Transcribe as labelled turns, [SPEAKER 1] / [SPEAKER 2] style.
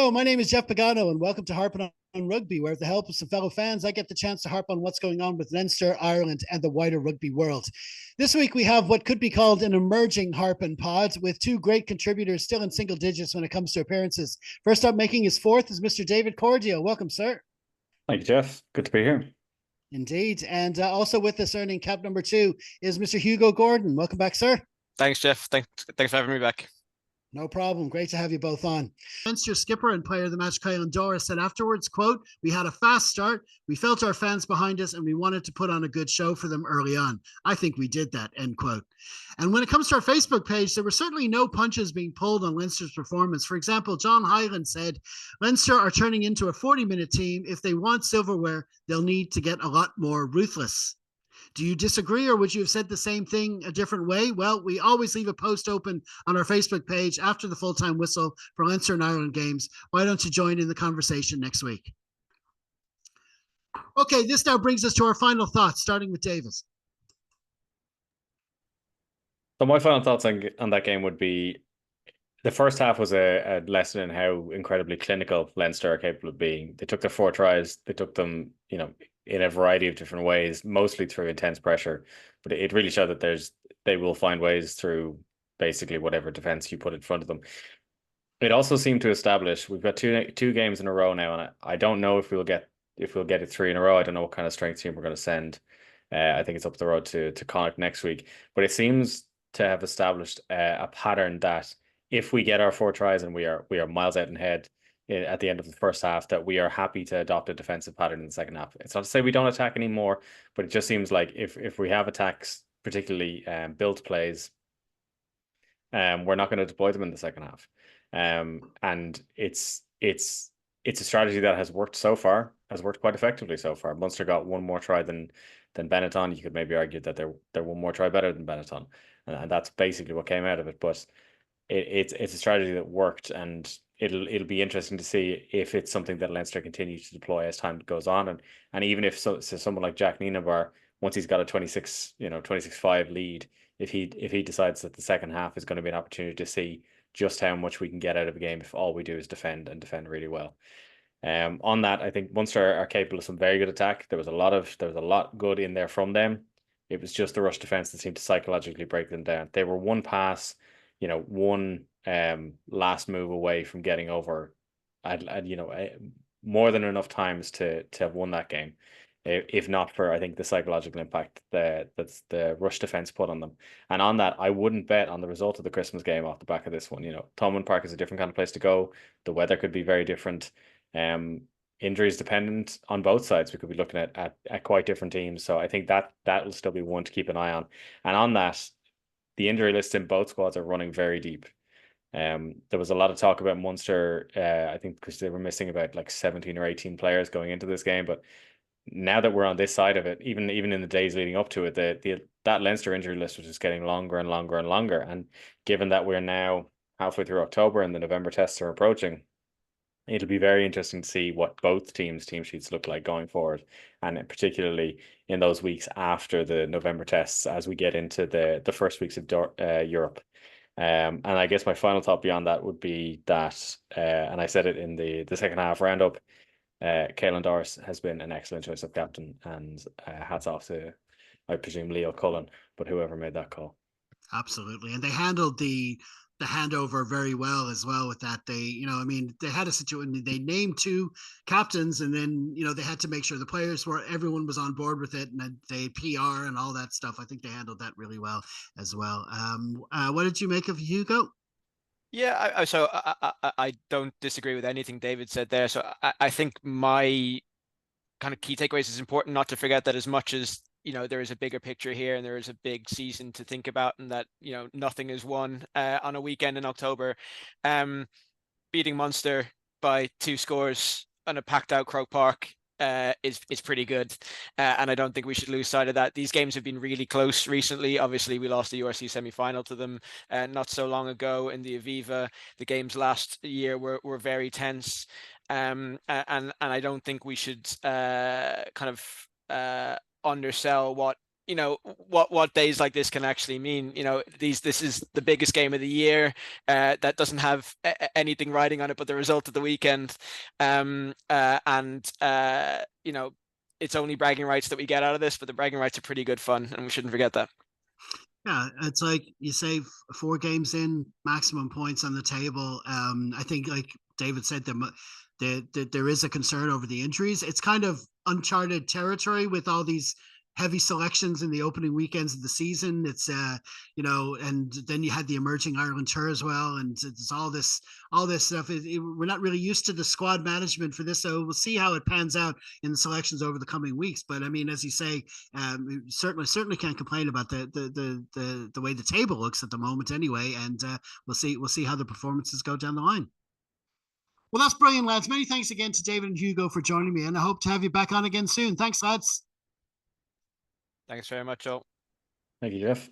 [SPEAKER 1] Hello, my name is Jeff Pagano, and welcome to Harping on Rugby, where with the help of some fellow fans, I get the chance to harp on what's going on with Leinster, Ireland, and the wider rugby world. This week, we have what could be called an emerging Harping pod, with two great contributors still in single digits when it comes to appearances. First up, making his fourth is Mr. David Cordio. Welcome, sir.
[SPEAKER 2] Thank you, Jeff. Good to be here.
[SPEAKER 1] Indeed. And also with us, earning cap number 2, is Mr. Hugo Gordon. Welcome back, sir.
[SPEAKER 3] Thanks, Jeff. Thanks for having me back.
[SPEAKER 1] No problem. Great to have you both on. Munster skipper and player of the match, Kylan Doris, said afterwards, quote, "We had a fast start. We felt our fans behind us and we wanted to put on a good show for them early on. I think we did that," end quote. And when it comes to our Facebook page, there were certainly no punches being pulled on Leinster's performance. For example, John Hyland said, "Leinster are turning into a 40-minute team. If they want silverware, they'll need to get a lot more ruthless." Do you disagree, or would you have said the same thing a different way? Well, we always leave a post open on our Facebook page after the full-time whistle for Leinster and Ireland games. Why don't you join in the conversation next week? Okay, this now brings us to our final thoughts, starting with Davis.
[SPEAKER 2] So my final thoughts on that game would be the first half was a lesson in how incredibly clinical Leinster are capable of being. They took their 4 tries. They took them, in a variety of different ways, mostly through intense pressure. But it really showed that they will find ways through basically whatever defense you put in front of them. It also seemed to establish we've got two games in a row now, and I don't know if we'll get it 3 in a row. I don't know what kind of strength team we're going to send. I think it's up the road to Connacht next week. But it seems to have established a pattern that if we get our 4 tries and we are miles out ahead at the end of the first half, that we are happy to adopt a defensive pattern in the second half. It's not to say we don't attack anymore, but it just seems like if we have attacks, particularly built plays, we're not going to deploy them in the second half. And it's a strategy that has worked quite effectively so far. Munster got 1 more try than Benetton. You could maybe argue that they're 1 more try better than Benetton, and that's basically what came out of it. But it's a strategy that worked, and it'll be interesting to see if it's something that Leinster continue to deploy as time goes on, and even if so someone like Jack Nienaber, once he's got a 26-5 lead, if he decides that the second half is going to be an opportunity to see just how much we can get out of a game if all we do is defend really well. On that, I think Munster are capable of some very good attack. There was a lot good in there from them. It was just the rush defense that seemed to psychologically break them down. They were 1 pass, one last move away from getting over, more than enough times to have won that game, if not for, I think, the psychological impact that's the rush defense put on them. And on that, I wouldn't bet on the result of the Christmas game off the back of this one. Thomond Park is a different kind of place to go. The weather could be very different. Injuries dependent on both sides. We could be looking at quite different teams. So I think that will still be one to keep an eye on. And on that, the injury list in both squads are running very deep. There was a lot of talk about Munster, I think, because they were missing about like 17 or 18 players going into this game. But now that we're on this side of it, even in the days leading up to it, that Leinster injury list was just getting longer and longer and longer. And given that we're now halfway through October and the November tests are approaching, it'll be very interesting to see what both teams' team sheets look like going forward, and particularly in those weeks after the November tests as we get into the first weeks of Europe. And I guess my final thought beyond that would be that, and I said it in the second half roundup, Kylan Doris has been an excellent choice of captain, and hats off to, I presume, Leo Cullen, but whoever made that call.
[SPEAKER 1] Absolutely. And they handled the handover very well as well with that. They had a situation, they named 2 captains, and then, they had to make sure everyone was on board with it, and they PR and all that stuff. I think they handled that really well as well. What did you make of Hugo?
[SPEAKER 3] Yeah, I don't disagree with anything David said there. So I think my kind of key takeaways is important not to forget that as much as there is a bigger picture here and there is a big season to think about, and that nothing is won on a weekend in October. Beating Munster by 2 scores on a packed out Croke Park is pretty good, and I don't think we should lose sight of that. These games have been really close recently. Obviously, we lost the URC semi-final to them not so long ago in the Aviva. The games last year were very tense, and I don't think we should kind of undersell what you know, what days like this can actually mean. You know, this is the biggest game of the year, that doesn't have anything riding on it but the result of the weekend. You know, it's only bragging rights that we get out of this, but the bragging rights are pretty good fun, and we shouldn't forget that.
[SPEAKER 1] Yeah, it's like you say, 4 games in, maximum points on the table. I think, like David said, there is a concern over the injuries. It's kind of uncharted territory with all these heavy selections in the opening weekends of the season. It's you know, and then you had the emerging Ireland tour as well, and it's all this stuff. We're not really used to the squad management for this, so we'll see how it pans out in the selections over the coming weeks. But I mean, as you say, certainly can't complain about the way the table looks at the moment, anyway. And we'll see how the performances go down the line. Well, that's brilliant, lads. Many thanks again to David and Hugo for joining me, and I hope to have you back on again soon. Thanks, lads.
[SPEAKER 3] Thanks very much, Joe.
[SPEAKER 2] Thank you, Jeff.